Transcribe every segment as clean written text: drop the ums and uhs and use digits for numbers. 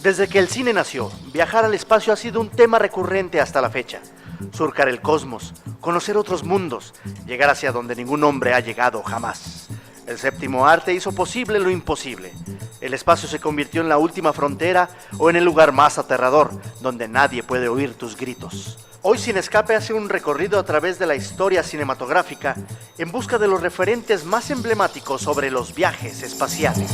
Desde que el cine nació, viajar al espacio ha sido un tema recurrente hasta la fecha. Surcar el cosmos, conocer otros mundos, llegar hacia donde ningún hombre ha llegado jamás. El séptimo arte hizo posible lo imposible. El espacio se convirtió en la última frontera o en el lugar más aterrador, donde nadie puede oír tus gritos. Hoy Sin Escape hace un recorrido a través de la historia cinematográfica en busca de los referentes más emblemáticos sobre los viajes espaciales.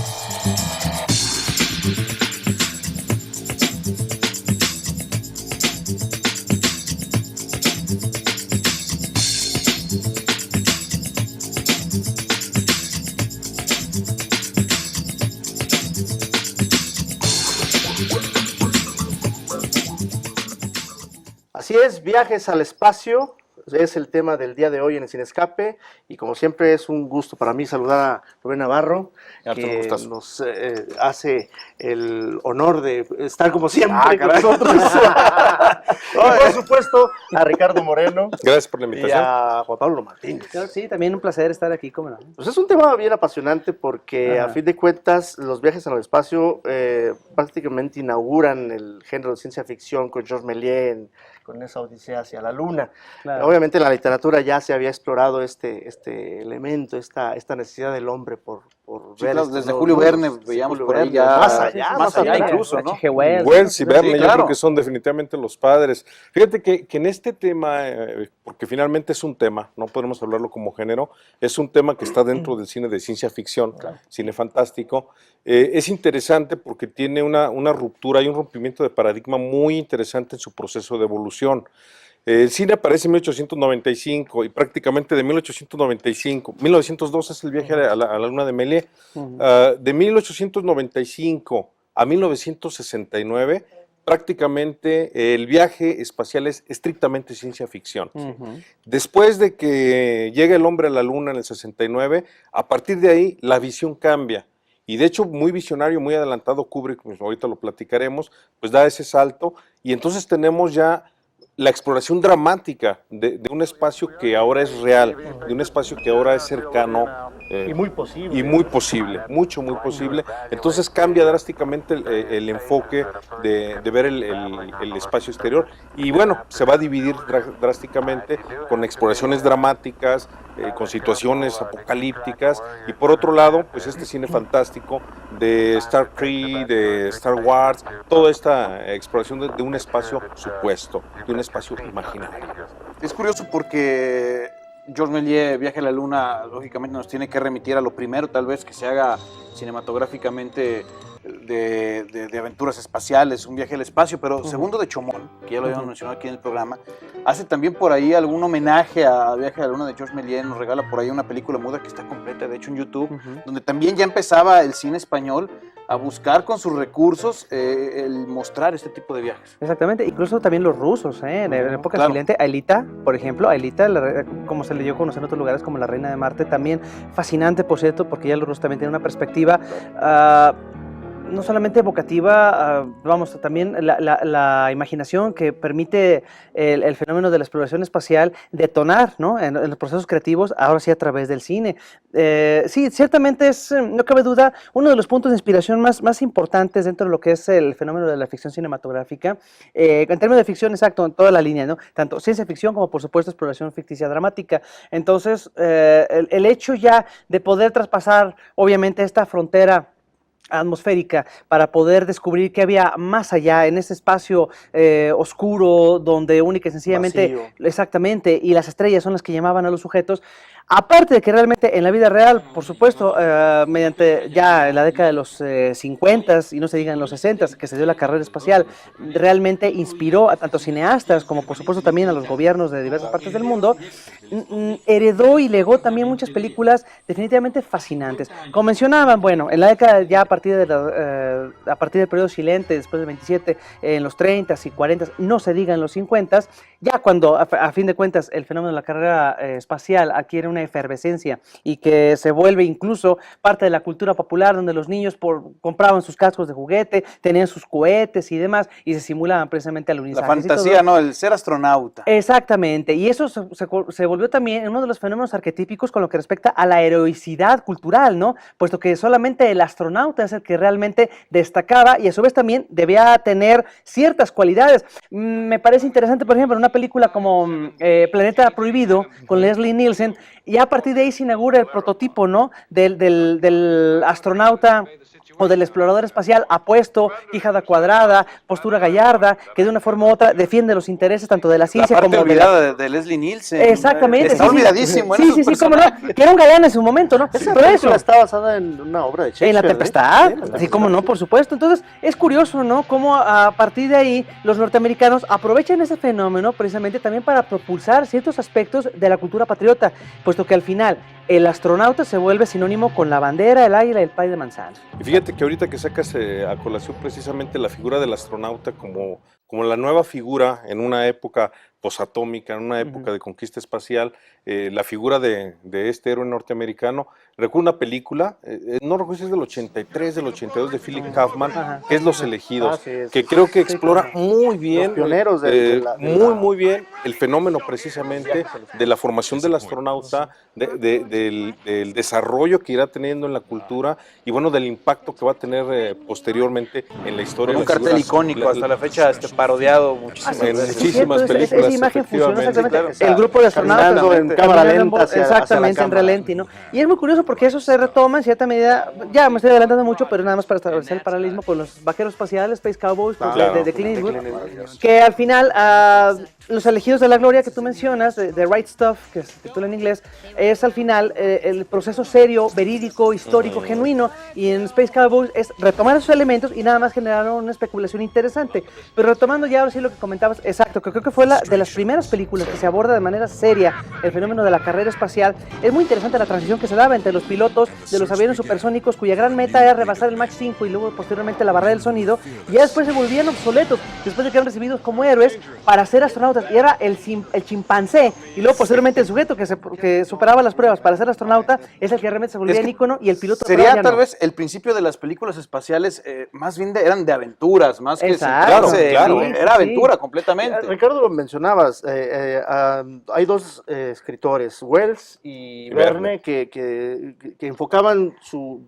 Así es, viajes al espacio es el tema del día de hoy en el Sin Escape, y como siempre es un gusto para mí saludar a Rubén Navarro, que nos hace el honor de estar como siempre con nosotros. Y por supuesto a Ricardo Moreno. Gracias por la invitación. Y a Juan Pablo Martínez. Sí, también un placer estar aquí, ¿cómo no? Pues es un tema bien apasionante porque a fin de cuentas los viajes al espacio prácticamente inauguran el género de ciencia ficción con Georges Méliès con esa odisea hacia la luna. Claro. Obviamente en la literatura ya se había explorado este elemento, esta necesidad del hombre por sí, ver. Claro, desde Julio Verne veíamos por ahí ya. Más allá incluso, ¿no? Wells y Verne, sí, claro. Yo creo que son definitivamente los padres. Fíjate que en este tema, porque finalmente es un tema, no podemos hablarlo como género, es un tema que está dentro del cine de ciencia ficción, cine fantástico. Es interesante porque tiene una ruptura y un rompimiento de paradigma muy interesante en su proceso de evolución. El cine aparece en 1895 y prácticamente de 1902 es el viaje a la luna de Méliès. De 1895 a 1969 prácticamente el viaje espacial es estrictamente ciencia ficción. Después de que llega el hombre a la luna en el 69, a partir de ahí la visión cambia. Y de hecho, muy visionario, muy adelantado Kubrick, pues ahorita lo platicaremos, pues da ese salto y entonces tenemos ya la exploración dramática de un espacio que ahora es real, de un espacio que ahora es cercano. Y muy posible. Y muy posible, muy posible. Entonces cambia drásticamente el enfoque de ver el espacio exterior. Y bueno, se va a dividir drásticamente con exploraciones dramáticas, con situaciones apocalípticas. Y por otro lado, pues este cine fantástico de Star Trek, de Star Wars, toda esta exploración de un espacio supuesto, de un espacio imaginario. Es curioso porque Georges Méliès, Viaje a la Luna, lógicamente nos tiene que remitir a lo primero, tal vez, que se haga cinematográficamente de aventuras espaciales, un viaje al espacio, pero segundo de Chaumont, que ya lo habíamos mencionado aquí en el programa, hace también por ahí algún homenaje a Viaje a la Luna de Georges Méliès, nos regala por ahí una película muda que está completa, de hecho en YouTube, donde también ya empezaba el cine español a buscar con sus recursos el mostrar este tipo de viajes. Exactamente, incluso también los rusos, en la época siguiente, Aelita, por ejemplo, Aelita, como se le dio a conocer en otros lugares como la Reina de Marte, también fascinante, por cierto, porque ya los rusos también tienen una perspectiva no solamente evocativa, vamos, también la imaginación que permite el fenómeno de la exploración espacial detonar, ¿no? En los procesos creativos, ahora sí a través del cine. Sí, ciertamente es, no cabe duda, uno de los puntos de inspiración más importantes dentro de lo que es el fenómeno de la ficción cinematográfica, en términos de ficción, exacto, en toda la línea, ¿no? Tanto ciencia ficción como, por supuesto, exploración ficticia dramática. Entonces, el hecho ya de poder traspasar, obviamente, esta frontera atmosférica para poder descubrir qué había más allá en ese espacio oscuro donde única y sencillamente, vacío. Exactamente, y las estrellas son las que llamaban a los sujetos. Aparte de que realmente en la vida real, por supuesto, mediante ya en la década de los 50 y no se diga en los 60 que se dio la carrera espacial, realmente inspiró a tanto cineastas como por supuesto también a los gobiernos de diversas partes del mundo, heredó y legó también muchas películas definitivamente fascinantes. Como mencionaban, bueno, en la década ya a partir a partir del periodo silente, después del 27, en los 30s y 40s, no se diga en los 50s, ya cuando a fin de cuentas el fenómeno de la carrera espacial adquiere una efervescencia y que se vuelve incluso parte de la cultura popular, donde los niños compraban sus cascos de juguete, tenían sus cohetes y demás, y se simulaban precisamente alunizajes. La fantasía, ¿no? El ser astronauta. Exactamente, y eso se volvió también uno de los fenómenos arquetípicos con lo que respecta a la heroicidad cultural, ¿no? Puesto que solamente el astronauta es el que realmente destacaba y a su vez también debía tener ciertas cualidades. Me parece interesante, por ejemplo, en una película como Planeta Prohibido, con Leslie Nielsen, y a partir de ahí se inaugura el prototipo, ¿no? Del astronauta o del explorador espacial apuesto, quijada cuadrada, postura gallarda, que de una forma u otra defiende los intereses tanto de la ciencia la parte como olvidada de Leslie Nielsen. Exactamente. Está olvidadísimo. Sí, cómo no, que era un galán en su momento, ¿no? Pero eso está basada en una obra de Shakespeare. En La Tempestad, ¿Sí? sí, cómo no, por supuesto. Entonces, es curioso, ¿no? Cómo a partir de ahí los norteamericanos aprovechan ese fenómeno precisamente también para propulsar ciertos aspectos de la cultura patriota, puesto que al final el astronauta se vuelve sinónimo con la bandera, el águila y el pay de manzana. Y fíjate que ahorita que sacas a colación precisamente la figura del astronauta como la nueva figura en una época posatómica, en una época de conquista espacial, la figura de este héroe norteamericano. Recuerdo una película, no recuerdo si es del 83, del 82, de Philip Kaufman, que es Los Elegidos, que creo que explora muy bien, los pioneros muy bien el fenómeno precisamente de la formación del astronauta, del desarrollo que irá teniendo en la cultura y bueno, del impacto que va a tener posteriormente en la historia. Un cartel icónico, hasta la fecha parodiado muchísimas veces. Muchísimas películas. Esa imagen funciona exactamente. Sí, claro. El grupo de astronautas en cámara lenta exactamente, en ralentí, ¿no? Y es muy curioso porque eso se retoma en cierta medida, ya me estoy adelantando mucho, pero nada más para establecer el paralelismo con los vaqueros espaciales, Space Cowboys, de Clint Eastwood, que al final Los Elegidos de la Gloria que tú mencionas, The Right Stuff, que se titula en inglés, es al final el proceso serio, verídico, histórico, genuino, y en Space Cowboys es retomar esos elementos y nada más generaron una especulación interesante. Pero retomando ya ahora sí lo que comentabas, exacto, que creo que fue de las primeras películas que se aborda de manera seria el fenómeno de la carrera espacial. Es muy interesante la transición que se daba entre los pilotos de los aviones supersónicos, cuya gran meta era rebasar el Mach 5 y luego posteriormente la barrera del sonido, y ya después se volvían obsoletos, después de que eran recibidos como héroes para ser astronautas, y era el chimpancé, y luego posteriormente el sujeto que superaba las pruebas para ser astronauta, es el que realmente se volvía el ícono, y el piloto sería tal vez el principio de las películas espaciales, más bien eran de aventuras, más que claro, era aventura completamente. Ricardo, lo mencionabas, hay dos escritores, Wells y Verne, que enfocaban sus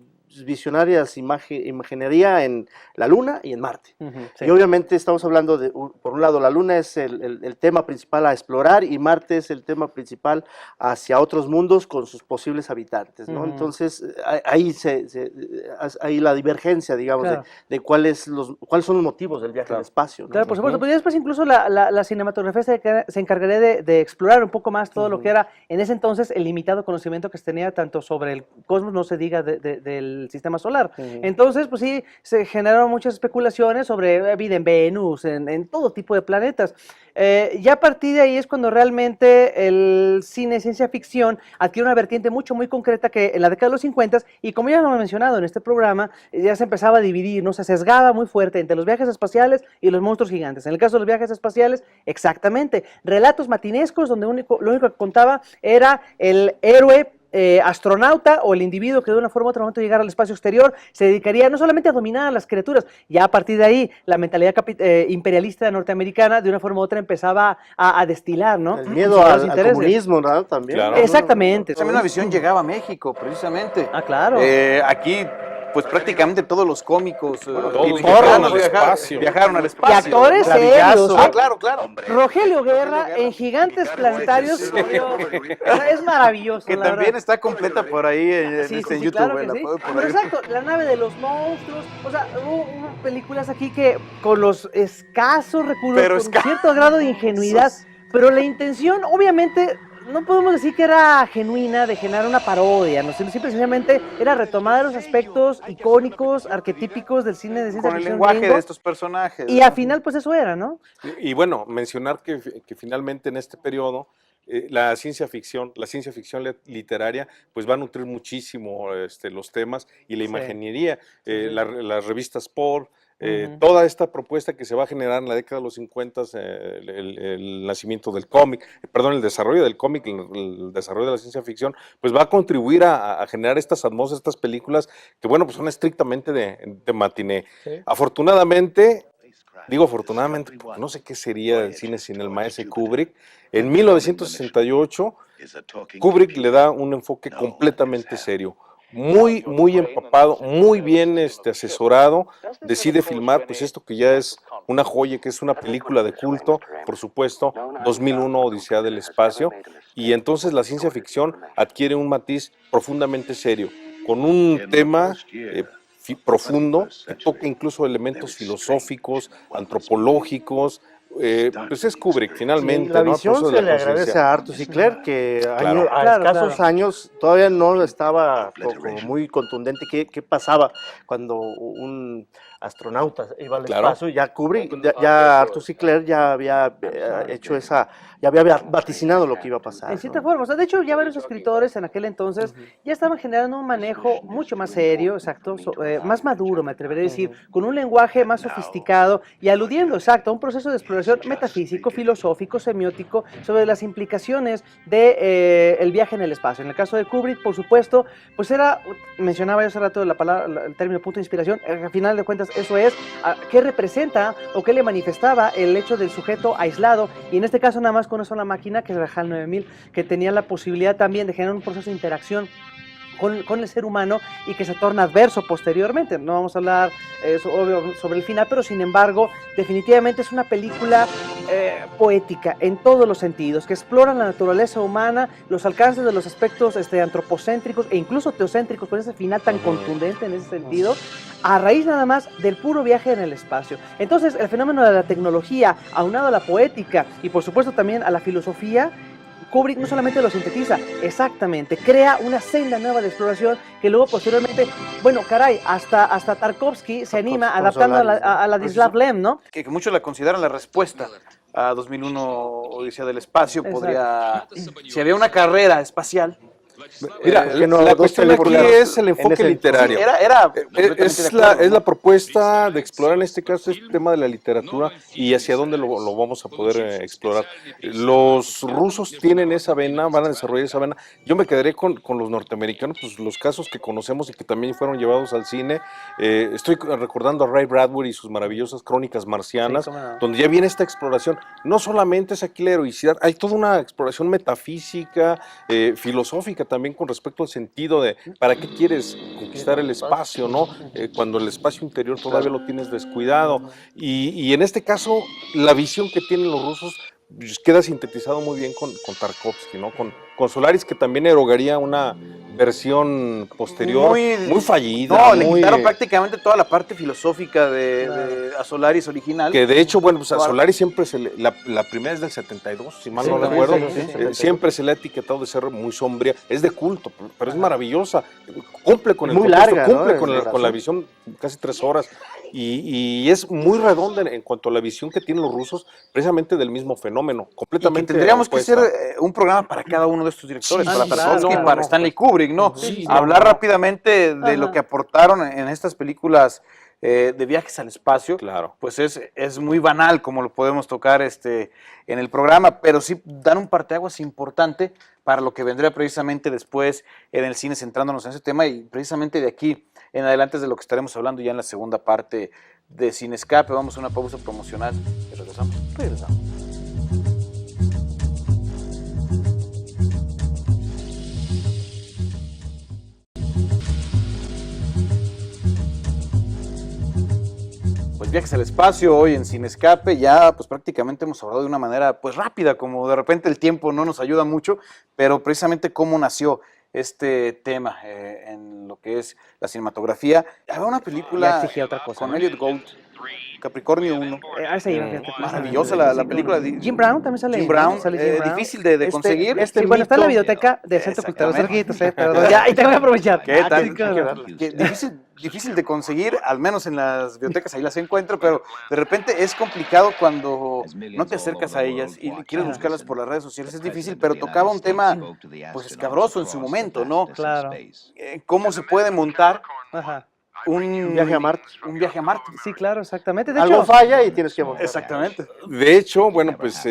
visionarias imaginería en la Luna y en Marte. Sí. Y obviamente estamos hablando de, por un lado, la Luna es el tema principal a explorar y Marte es el tema principal hacia otros mundos con sus posibles habitantes, ¿no? Entonces, ahí la divergencia, digamos, claro, de cuáles son los motivos del viaje al espacio, ¿no? Claro, por supuesto, pero después incluso la cinematografía se encargaría de explorar un poco más todo lo que era en ese entonces el limitado conocimiento que se tenía tanto sobre el cosmos, no se diga del sistema solar. Entonces, pues sí, se generaron muchas especulaciones sobre vida en Venus, en todo tipo de planetas. Ya a partir de ahí es cuando realmente el cine ciencia ficción adquiere una vertiente muy concreta que en la década de los 50, y como ya lo hemos mencionado en este programa, ya se empezaba a dividir, ¿no? Se sesgaba muy fuerte entre los viajes espaciales y los monstruos gigantes. En el caso de los viajes espaciales, exactamente, relatos matinescos donde lo único que contaba era el héroe astronauta o el individuo que de una forma u otra momento llegara al espacio exterior, se dedicaría no solamente a dominar a las criaturas, ya a partir de ahí la mentalidad imperialista norteamericana de una forma u otra empezaba a destilar, ¿no? El miedo al comunismo, ¿no? También. Claro. Exactamente. También una visión llegaba a México, precisamente. Ah, claro. Aquí, pues prácticamente todos los cómicos viajaron al espacio. Viajaron al Y espacio. actores serios. Ah, claro. Rogelio Guerra en Gigantes Planetarios es maravilloso. Que la también verdad. está completa por ahí en YouTube. Claro que la sí. puedo por Pero ahí. exacto, la nave de los monstruos, o sea, hubo películas aquí que con los escasos recursos, con cierto grado de ingenuidad, pero la intención, obviamente, no podemos decir que era genuina de generar una parodia, ¿no? Simplemente era retomar los aspectos icónicos, arquetípicos del cine de ciencia Con el ficción lenguaje gringo, de estos personajes. y al final, pues eso era, ¿no? Y bueno, mencionar que finalmente en este periodo la ciencia ficción literaria, pues va a nutrir muchísimo los temas y la imaginería, las revistas Paul, toda esta propuesta que se va a generar en la década de los 50, el nacimiento del cómic, perdón, el desarrollo del cómic, el desarrollo de la ciencia ficción, pues va a contribuir a generar estas atmósferas, estas películas que, bueno, pues son estrictamente de matiné. Sí. Afortunadamente, digo afortunadamente, porque no sé qué sería el cine sin el maestro Kubrick. En 1968, Kubrick le da un enfoque completamente serio. Muy empapado, muy bien asesorado, decide filmar pues esto que ya es una joya, que es una película de culto, por supuesto, 2001 Odisea del Espacio, y entonces la ciencia ficción adquiere un matiz profundamente serio, con un tema profundo, que toca incluso elementos filosóficos, antropológicos. Pues es Kubrick finalmente. Sí, la visión, ¿no? Se le agradece a Arthur C. Clarke, que a escasos años todavía no estaba como muy contundente qué pasaba cuando un astronauta iba al espacio. Ya Kubrick, ya Arthur C. Clarke ya había hecho ya había vaticinado lo que iba a pasar. En cierta forma, o sea, de hecho ya varios escritores en aquel entonces ya estaban generando un manejo mucho más serio, exacto, más maduro, me atreveré a decir, con un lenguaje más sofisticado y aludiendo, exacto, a un proceso de exploración metafísico, filosófico, semiótico, sobre las implicaciones de el viaje en el espacio. En el caso de Kubrick, por supuesto, pues mencionaba yo hace rato el término punto de inspiración, al final de cuentas eso es, qué representa o qué le manifestaba el hecho del sujeto aislado, y en este caso nada más con una sola máquina, que es el HAL 9000, que tenía la posibilidad también de generar un proceso de interacción con el ser humano y que se torna adverso posteriormente. No vamos a hablar sobre el final, pero sin embargo, definitivamente es una película poética en todos los sentidos, que explora la naturaleza humana, los alcances de los aspectos antropocéntricos e incluso teocéntricos, con ese final tan contundente en ese sentido, a raíz nada más del puro viaje en el espacio. Entonces, el fenómeno de la tecnología, aunado a la poética y por supuesto también a la filosofía, Kubrick no solamente lo sintetiza, exactamente, crea una senda nueva de exploración que luego posteriormente, bueno, caray, hasta Tarkovsky se anima adaptando a la de Slav Lem, ¿no? Que muchos la consideran la respuesta a 2001 Odisea del Espacio. Podría, si había una carrera espacial. Mira, la cuestión aquí es el enfoque literario. Es la propuesta de explorar en este caso este tema de la literatura y hacia dónde lo vamos a poder explorar. Los rusos tienen esa vena, van a desarrollar esa vena. Yo me quedaré con los norteamericanos, pues los casos que conocemos y que también fueron llevados al cine. Estoy recordando a Ray Bradbury y sus maravillosas crónicas marcianas, donde ya viene esta exploración. No solamente es aquí la heroicidad, hay toda una exploración metafísica, filosófica también con respecto al sentido de para qué quieres conquistar el espacio, ¿no? Cuando el espacio interior todavía lo tienes descuidado. Y en este caso, la visión que tienen los rusos queda sintetizado muy bien con Tarkovsky, ¿no? Con Solaris, que también erogaría una versión posterior muy fallida. No, le quitaron prácticamente toda la parte filosófica de a Solaris original. Que de hecho, bueno, pues a Solaris siempre la primera es del 72, si mal no recuerdo, siempre se le ha etiquetado de ser muy sombría, es de culto, pero es maravillosa, cumple con el muy contexto, larga, cumple ¿no? con la visión, casi 3 horas. Y es muy redonda en cuanto a la visión que tienen los rusos, precisamente del mismo fenómeno, completamente. Y que tendríamos que hacer un programa para cada uno de estos directores, para Tarkovsky y para Stanley Kubrick, ¿no? Hablar rápidamente de lo que aportaron en estas películas de viajes al espacio. Claro. Pues es muy banal como lo podemos tocar en el programa, pero sí dan un parteaguas importante para lo que vendría precisamente después en el cine, centrándonos en ese tema, y precisamente de aquí en adelante es de lo que estaremos hablando ya en la segunda parte de Cinescape. Vamos a una pausa promocional y regresamos. Viajes al espacio hoy en Cinescape, ya pues prácticamente hemos hablado de una manera pues rápida, como de repente el tiempo no nos ayuda mucho, pero precisamente cómo nació este tema en lo que es la cinematografía. Había una película con Elliot Gould Capricornio 1. Maravillosa la película. Jim Brown también sale. Jim Brown, difícil de conseguir. Sí, bueno, está en la biblioteca del Centro Cultural Cerquitos, pero ya, y te voy a aprovechar. ¿Qué tal? Difícil de conseguir, al menos en las bibliotecas ahí las encuentro, pero de repente es complicado cuando no te acercas a ellas y quieres buscarlas por las redes sociales, es difícil, pero tocaba un tema pues escabroso en su momento, ¿no? Claro. ¿Cómo se puede montar un viaje a Marte? Un viaje a Marte. Sí, claro, exactamente. De hecho, falla y tienes que montar. Exactamente. De hecho, bueno, pues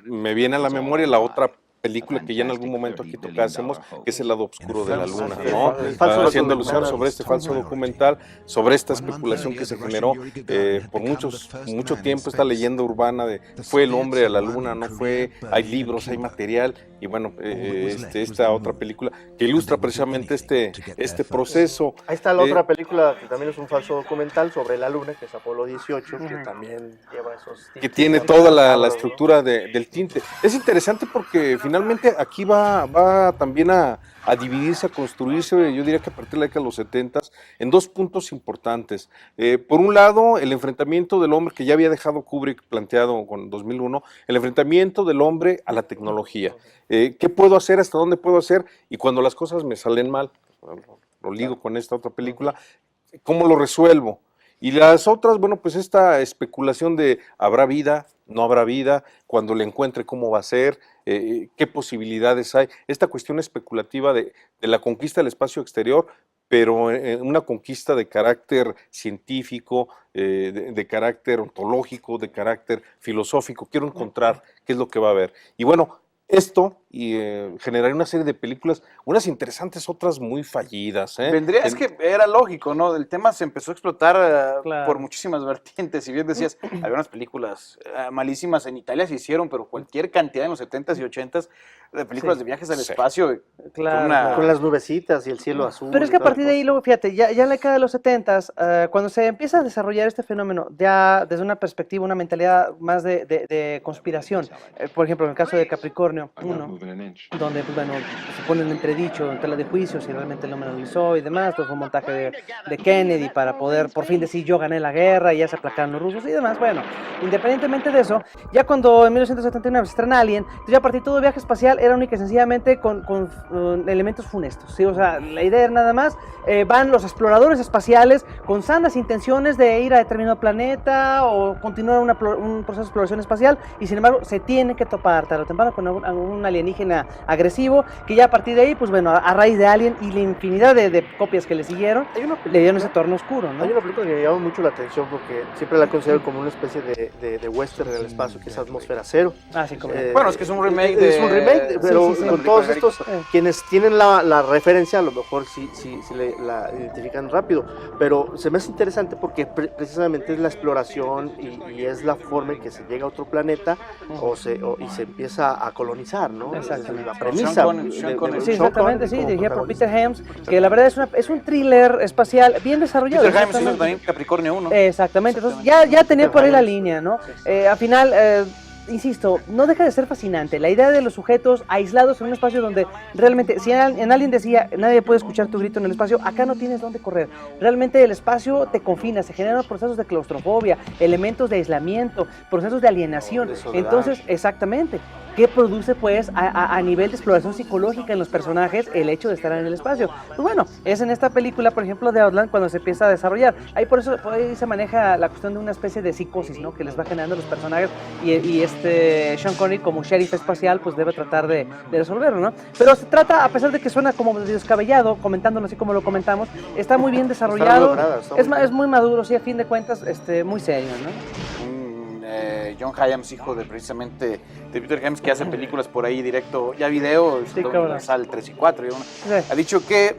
me viene a la memoria la otra película que ya en algún momento aquí tocásemos, que es El lado oscuro de la luna, ¿no? Haciendo alusión sobre este falso documental, sobre esta especulación que se generó por mucho tiempo, esta leyenda urbana de fue el hombre a la luna, no fue, hay libros, hay material, y bueno, esta otra película que ilustra precisamente este proceso. Ahí está la otra película que también es un falso documental sobre la luna, que es Apolo 18, que también lleva esos tintes. Que tiene toda la estructura del tinte. Es interesante porque finalmente aquí va también a dividirse, a construirse, yo diría que a partir de la década de los 70, en dos puntos importantes. Por un lado, el enfrentamiento del hombre, que ya había dejado Kubrick planteado con 2001, el enfrentamiento del hombre a la tecnología. ¿Qué puedo hacer? ¿Hasta dónde puedo hacer? Y cuando las cosas me salen mal, lo ligo con esta otra película, ¿cómo lo resuelvo? Y las otras, bueno, pues esta especulación de ¿habrá vida? ¿No habrá vida? Cuando le encuentre, ¿cómo va a ser? ¿Qué posibilidades hay? Esta cuestión especulativa de la conquista del espacio exterior, pero una conquista de carácter científico, de carácter ontológico, de carácter filosófico. Quiero encontrar qué es lo que va a haber. Y bueno, esto generaría una serie de películas, unas interesantes, otras muy fallidas. Es que era lógico, ¿no? El tema se empezó a explotar por muchísimas vertientes. Si bien decías, había unas películas malísimas en Italia se hicieron, pero cualquier cantidad en los 70s y 80s de películas de viajes al espacio. Con las nubecitas y el cielo azul. Pero es que a partir de ahí, luego, fíjate, ya en la década de los 70s, cuando se empieza a desarrollar este fenómeno, ya desde una perspectiva, una mentalidad más de conspiración, por ejemplo, en el caso de Capricornio 1, donde pues, bueno, se pone en entredicho en tela de juicio si realmente el hombre lo realizó y demás, todo fue un montaje de Kennedy para poder por fin decir yo gané la guerra y ya se aplacaron los rusos y demás. Bueno, independientemente de eso, ya cuando en 1979 se estrena Alien, entonces ya a partir de todo viaje espacial era única y sencillamente con elementos funestos, ¿sí? O sea, la idea era nada más, van los exploradores espaciales con sanas intenciones de ir a determinado planeta o continuar un proceso de exploración espacial y sin embargo se tiene que topar tarde o temprano con un alienígena agresivo, que ya a partir de ahí, pues bueno, a raíz de Alien y la infinidad de copias que le siguieron, le dieron ese torno oscuro, ¿no? Hay una película que me llama mucho la atención porque siempre la considero como una especie de western en el espacio, que es Atmósfera Cero. Sí, como bueno, es que es un remake Es un remake, pero con todos estos, quienes tienen la referencia, a lo mejor sí la identifican rápido, pero se me hace interesante porque precisamente es la exploración y es la forma en que se llega a otro planeta y se empieza a colonizar, ¿no? Exactamente. La premisa. Sí, exactamente, sí, dirigida por Peter Helms, que la verdad es un thriller espacial bien desarrollado. Peter Helms hizo también Capricornio 1. Exactamente, entonces ya tenía por ahí la línea, ¿no? Al final, insisto, no deja de ser fascinante la idea de los sujetos aislados en un espacio donde realmente, si en alguien decía, nadie puede escuchar tu grito en el espacio, acá no tienes dónde correr. Realmente el espacio te confina, se generan procesos de claustrofobia, elementos de aislamiento, procesos de alienación. Entonces, exactamente, ¿qué produce pues a nivel de exploración psicológica en los personajes el hecho de estar en el espacio? Pues bueno, es en esta película, por ejemplo, de Outland, cuando se empieza a desarrollar. Ahí por ahí se maneja la cuestión de una especie de psicosis, ¿no? Que les va generando los personajes y Sean Connery como sheriff espacial pues debe tratar de resolverlo, ¿no? Pero se trata, a pesar de que suena como descabellado, comentándolo así como lo comentamos, está muy bien desarrollado, es muy maduro, sí, a fin de cuentas, muy serio, ¿no? John Hyams, hijo de precisamente de Peter Helms, que hace películas por ahí directo, ya video, Sal 3 y 4, ha dicho que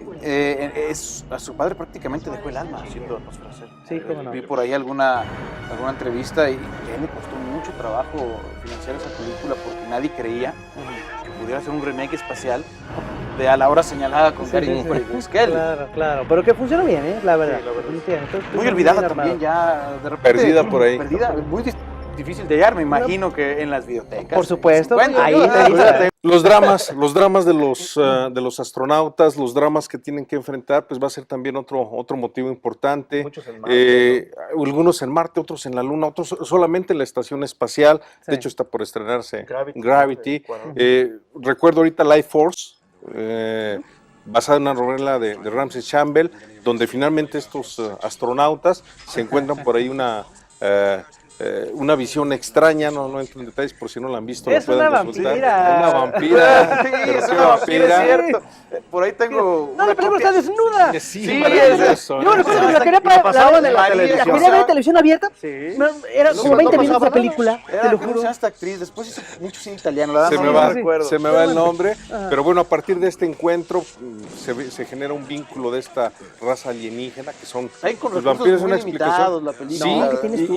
a su padre prácticamente dejó el alma haciendo Atmósfera Cero. Sí, cómo no. Vi por ahí alguna entrevista y que a él le costó mucho trabajo financiar esa película porque nadie creía que pudiera hacer un remake espacial a la hora señalada con Gary Busquel. Claro, pero que funciona bien, la verdad. Muy olvidada también ya, de repente. Perdida por ahí. Perdida, muy difícil de hallar, me imagino que en las videotecas. Por supuesto, ahí Los dramas de los astronautas, los dramas que tienen que enfrentar, pues va a ser también otro motivo importante. Muchos en Marte, algunos en Marte, otros en la Luna, otros solamente en la estación espacial. Sí. De hecho, está por estrenarse Gravity. Recuerdo ahorita Life Force, basada en una novela de Ramsey Campbell, donde finalmente estos astronautas se encuentran por ahí una visión extraña, no entro en detalles por si no la han visto. Es una vampira. Una vampira. Sí, pero es qué una vampira, es vampira. cierto. Por ahí tengo No, la película está desnuda. Sí, es eso. Yo recuerdo que la quería pasaban en la la televisión. quería ver en televisión abierta. Sí. Era como 20 minutos de pasaba película, te lo ¿Cómo se juro. llama esta actriz? Después hizo mucho cine italiano, la Se verdad me no va, recuerdo. se me va el nombre, Ajá. pero bueno, a partir de este encuentro se genera un vínculo de esta raza alienígena que son Hay con los recursos vampiros, muy una limitados explicación. la película. Sí, No, que tienes tú,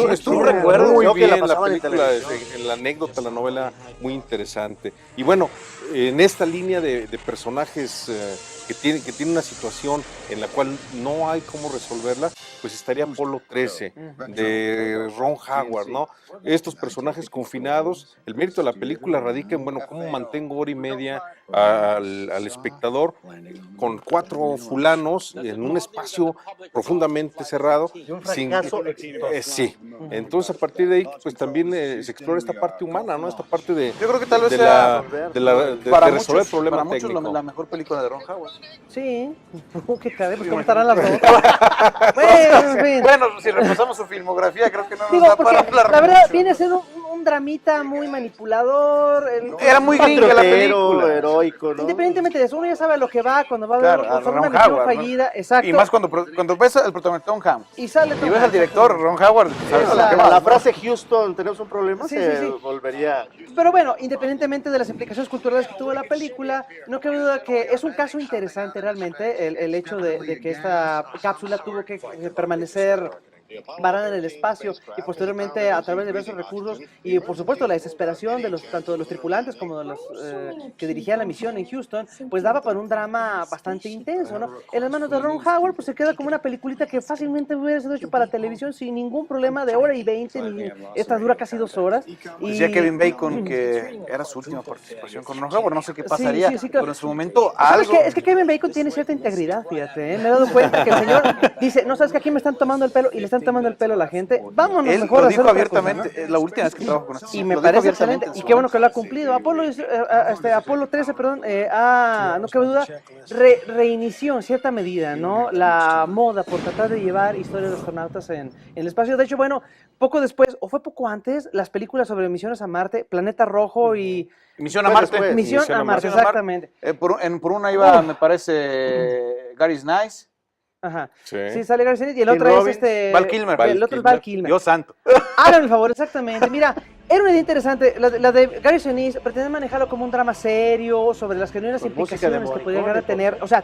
y estuvo recuerdo muy yo que bien la la pasaban en película, televisión. en la anécdota, la novela, muy interesante. Y bueno, en esta línea de personajes que tiene una situación en la cual no hay cómo resolverla, pues estaría Apolo 13 de Ron Howard, ¿no? Estos personajes confinados, el mérito de la película radica en, bueno, cómo mantengo hora y media al espectador con 4 fulanos en un espacio profundamente cerrado. Y un fracaso exitoso. Sí, entonces a partir de ahí, pues también se explora esta parte humana, ¿no? Esta parte de, Yo creo que tal vez de, sea de resolver el problema para muchos técnico. la mejor película de Ron Howard. Sí. Qué caray, pues cómo estarán las dos. Bueno, en fin. Bueno, si repasamos su filmografía, creo que no nos Digo, da porque para hablar la verdad mucho. viene a ser un dramita muy manipulador. Era muy gringa la Patriotero, película. heroico, ¿no? Independientemente de eso, uno ya sabe a lo que va cuando va a Claro, ver a una Ron misión Howard, ¿no? fallida, exacto. Y más cuando ves al protagonista Tom Hanks Y sale y Tom ves al Hanks. director Ron Howard, ¿sabes a lo que La va? frase Houston, tenemos un problema, Sí, se sí. volvería... Pero bueno, independientemente de las implicaciones culturales que tuvo la película, no cabe duda que es un caso interesante realmente el hecho de que esta cápsula tuvo que permanecer varada en el espacio y posteriormente a través de diversos recursos y por supuesto la desesperación de tanto de los tripulantes como de los que dirigían la misión en Houston, pues daba para un drama bastante intenso, ¿no? En las manos de Ron Howard pues se queda como una peliculita que fácilmente hubiera sido hecho para televisión sin ningún problema de hora y 20, ni esta dura casi 2 horas. Y Decía Kevin Bacon que era su última participación con Ron Howard, no sé qué pasaría, sí, claro. pero en su momento ¿Sabes algo... qué? Es que Kevin Bacon tiene cierta integridad, fíjate, ¿eh? Me he dado cuenta que el señor dice, no, sabes que aquí me están tomando el pelo y le están tomando el pelo a la gente, vámonos Él mejor lo a hacer dijo otra cosa, abiertamente, ¿no? la última vez que trabajó con esto. Y me parece excelente, y qué bueno que lo ha cumplido. Apolo 13, perdón, no cabe duda, reinició en cierta medida, ¿no? La moda por tratar de llevar historias de astronautas en el espacio. De hecho, bueno, poco después, o fue poco antes, las películas sobre misiones a Marte, Planeta Rojo y... Misión a Marte. después. Misión a Marte, exactamente. Por una iba, me parece, Gary Nice. Ajá. Sí. Sí, sale Gary Sinise y el Tim otro Robbins, es Val Kilmer. El otro es Val Kilmer. Dios santo. Háganme el favor, exactamente. Mira, era una idea interesante. La de Gary Sinise pretendía manejarlo como un drama serio sobre las genuinas Con música implicaciones de que podía llegar a Morricone, tener. O sea,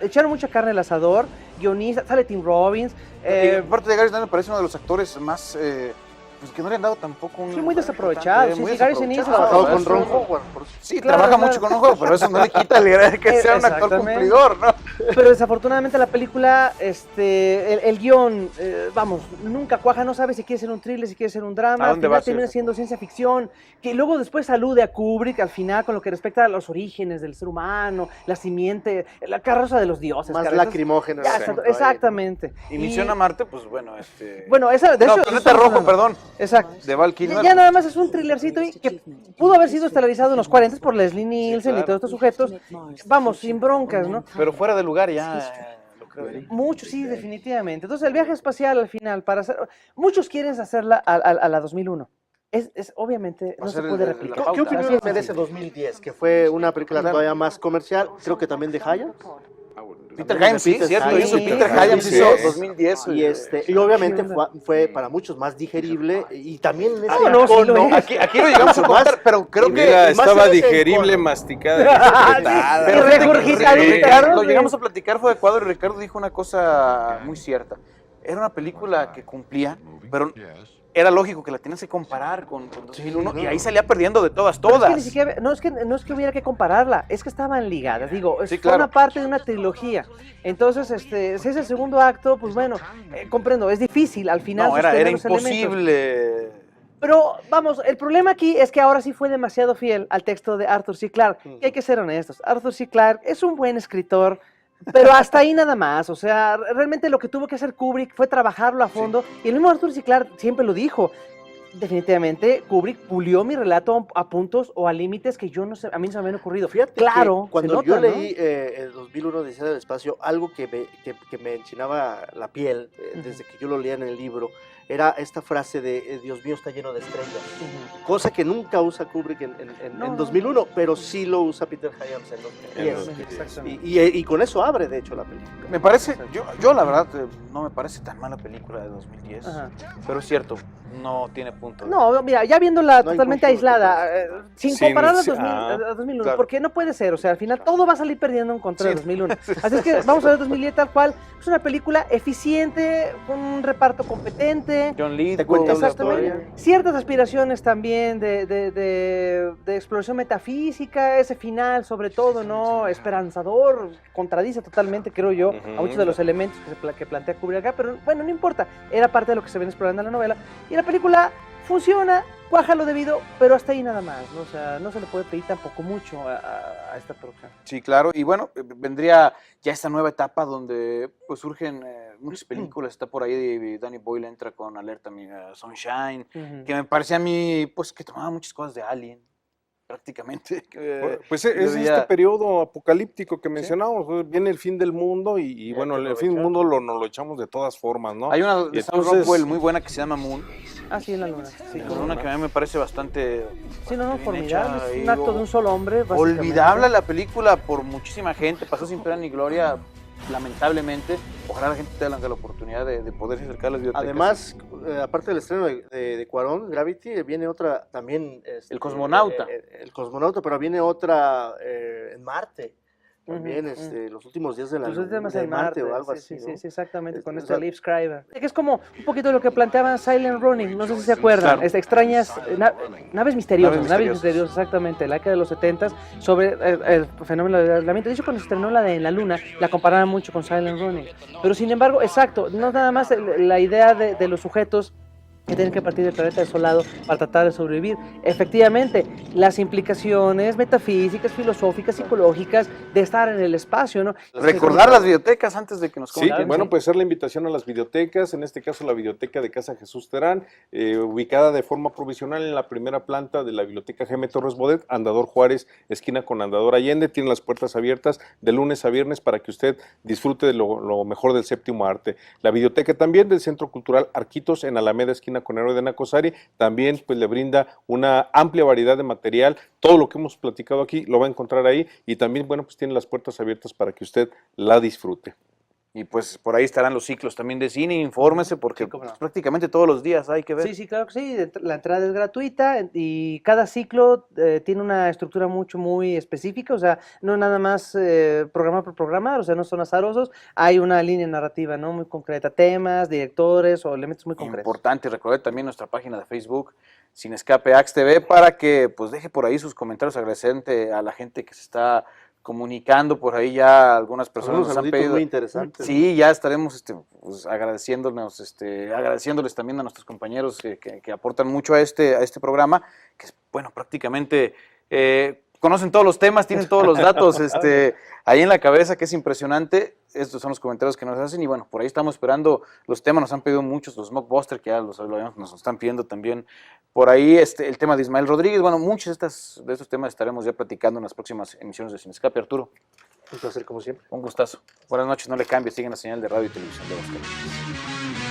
echaron mucha carne al asador, guionista, sale Tim Robbins. Y aparte de Gary Nice me parece uno de los actores más... pues que no le han dado tampoco un... Sí, muy desaprovechado. Sí, muy sí, Gary Sinise desaprovechado. Trabajado con Ron Claro. Howard. Sí, Claro, trabaja claro. mucho con un juego, pero eso no le quita el que sea un actor Exactamente. cumplidor, ¿no? Pero desafortunadamente la película, el guión, vamos, nunca cuaja, no sabe si quiere ser un thriller, si quiere ser un drama, ¿A al dónde va final a ser? termina siendo ciencia ficción, que luego después alude a Kubrick al final con lo que respecta a los orígenes del ser humano, la simiente, la carroza de los dioses. Más caray. lacrimógeno. Ya, Sí. exactamente. Y Misión a Marte, pues bueno, Bueno, esa, de no, hecho... Planeta Rojo, perdón, Exacto. de Val Kilmer. Ya nada más es un thrillercito y que pudo haber sido estelarizado en los 40 por Leslie Nielsen y todos estos sujetos. Vamos, sin broncas, ¿no? Pero fuera de lugar ya lo creo. Mucho, sí, definitivamente. Entonces, el viaje espacial al final, muchos quieren hacerla a la 2001. Obviamente, no se puede replicar. ¿Qué opinión merece 2010? Que fue una película todavía más comercial, creo que también de Hayam. Peter Hyams, sí, Peter cierto, Hyams. hizo Sí, Peter sí, Hyams, sí, hizo sí. 2010. Y obviamente fue para muchos más digerible y también en ese no, sí lo icono- es. Aquí lo llegamos a comentar, pero creo que... Mira, más estaba en ese digerible, icono. masticada, secretada. Pero fíjate que regurgitadita, Ricardo, ¿no? lo llegamos a platicar fuera de cuadro y Ricardo dijo una cosa muy cierta. Era una película que cumplía, pero era lógico que la tenías que comparar con 2001 y ahí salía perdiendo de todas. Pero es que ni siquiera, no es que hubiera que compararla, es que estaban ligadas, digo, Sí, fue claro. una parte de una trilogía. Entonces, si es el segundo acto, pues bueno, comprendo, es difícil al final No, era sostener los elementos. imposible Pero vamos, el problema aquí es que ahora sí fue demasiado fiel al texto de Arthur C. Clarke. Y hay que ser honestos, Arthur C. Clarke es un buen escritor, pero hasta ahí nada más. O sea, realmente lo que tuvo que hacer Kubrick fue trabajarlo a fondo. Y el mismo Arthur C. Clarke siempre lo dijo. Definitivamente Kubrick pulió mi relato a puntos o a límites que yo no sé, a mí no se me habían ocurrido. Fíjate claro, que cuando nota, yo ¿no? leí el 2001 Odisea del Espacio, algo que me enchinaba la piel desde que yo lo leía en el libro, era esta frase de Dios mío está lleno de estrellas, cosa que nunca usa Kubrick en 2001, pero sí lo usa Peter Hyams en 2010. Y con eso abre, de hecho, la película. Me parece, yo la verdad, no me parece tan mala película de 2010, pero es cierto, no tiene punto. No, mira, ya viéndola totalmente aislada, sin compararla a 2001, claro. Porque no puede ser, o sea, al final todo va a salir perdiendo en contra de 2001. Así es que vamos a ver 2010 tal cual, es una película eficiente, con un reparto competente. John Lee, te cuenta exactamente. Ciertas aspiraciones también de exploración metafísica, ese final sobre todo, ¿no? Esperanzador, contradice totalmente, creo yo, a muchos de los elementos que plantea Kubrick acá, pero bueno, no importa, era parte de lo que se viene explorando en la novela, y la película funciona, cuaja lo debido, pero hasta ahí nada más, ¿no? O sea, no se le puede pedir tampoco mucho a esta producción. Sí, claro, y bueno, vendría ya esta nueva etapa donde pues surgen muchas películas, está por ahí Danny Boyle entra con Alerta Sunshine, que me parecía a mí, pues que tomaba muchas cosas de Alien, prácticamente. Pues es este periodo apocalíptico que mencionamos, viene el fin del mundo y bueno, el fin del mundo nos lo echamos de todas formas, ¿no? Hay una de Sam Rockwell muy buena que se llama Moon. Ah, sí, en la luna. Sí, la luna que a mí me parece bastante... Sí, no, formidable, es un acto de un solo hombre. Olvidable la película por muchísima gente, pasó sin pena ni gloria, lamentablemente. Ojalá la gente tenga la oportunidad de poderse acercar a las bibliotecas. Además, aparte del estreno de Cuarón, Gravity, viene otra también... el Cosmonauta. El Cosmonauta, pero viene otra en Marte. También los últimos días de Marte o algo así. Sí, exactamente, con este Liv Schreiber. Que es como un poquito lo que planteaba Silent Running, no sé si se acuerdan, claro. Extrañas naves misteriosas, exactamente, la década de los 70 sobre el fenómeno del aislamiento. De hecho, cuando se estrenó la de En la Luna, la comparaban mucho con Silent Running. Pero sin embargo, exacto, no nada más la idea de los sujetos que tienen que partir del planeta desolado para tratar de sobrevivir. Efectivamente, las implicaciones metafísicas, filosóficas, psicológicas de estar en el espacio, ¿no? Recordar las bibliotecas antes de que nos comenten. Sí, bueno, pues hacer la invitación a las bibliotecas, en este caso la Biblioteca de Casa Jesús Terán, ubicada de forma provisional en la primera planta de la Biblioteca G. M. Torres Bodet, Andador Juárez, esquina con Andador Allende, tiene las puertas abiertas de lunes a viernes para que usted disfrute de lo mejor del séptimo arte. La biblioteca también del Centro Cultural Arquitos en Alameda, esquina con Héroe de Nacosari, también pues le brinda una amplia variedad de material, todo lo que hemos platicado aquí lo va a encontrar ahí y también, bueno, pues tiene las puertas abiertas para que usted la disfrute. Y pues por ahí estarán los ciclos también de cine, infórmese porque pues, prácticamente todos los días hay que ver. Sí, claro que sí, la entrada es gratuita y cada ciclo tiene una estructura muy específica, o sea, no nada más programar por programar, o sea, no son azarosos, hay una línea narrativa, ¿no? Muy concreta, temas, directores o elementos muy concretos. Importante, recordar también nuestra página de Facebook, Sin Escape Ax TV, para que pues deje por ahí sus comentarios agradeciendo a la gente que se está comunicando por ahí, ya algunas personas nos han pedido. Muy interesantes. Sí, ya estaremos pues, agradeciéndoles también a nuestros compañeros que aportan mucho a este programa, que bueno, prácticamente conocen todos los temas, tienen todos los datos ahí en la cabeza, que es impresionante. Estos son los comentarios que nos hacen y bueno, por ahí estamos esperando los temas, nos han pedido muchos, los Mockbusters, que ya nos están pidiendo también por ahí, el tema de Ismael Rodríguez. Bueno, muchos de estos temas estaremos ya platicando en las próximas emisiones de Sin Escape. Arturo. Un placer como siempre. Un gustazo. Buenas noches, no le cambies, siguen la señal de radio y televisión de Aguascalientes.